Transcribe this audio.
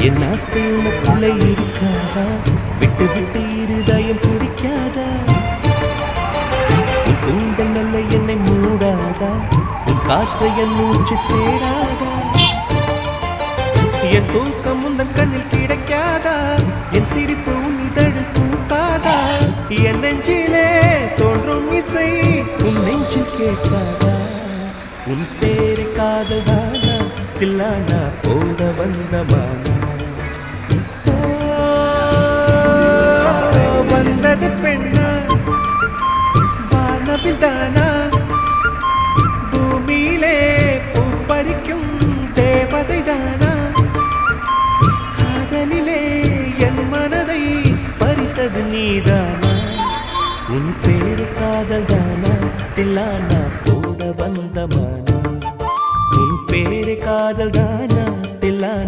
என் ஆசை உனக்குள்ள இருக்காதா? விட்டு விட்டு இருதயம் துடிக்காதா? உன் கூந்தல் நல்ல என்னை மூடாதா? உன் காற்றை என் மூச்சு தேடாதா? என் தூக்கம் உந்தன் கண்ணில் கிடைக்காதா? என் சிரிப்பு உன் இதழில் பூக்காதா? என் நெஞ்சிலே தோன்றும் இசை உன் நெஞ்சில் கேட்காதா? உன் பேரை காதலானா தில்லானா போட வந்தமானா வந்தது பெண்ணா வானவில் தானா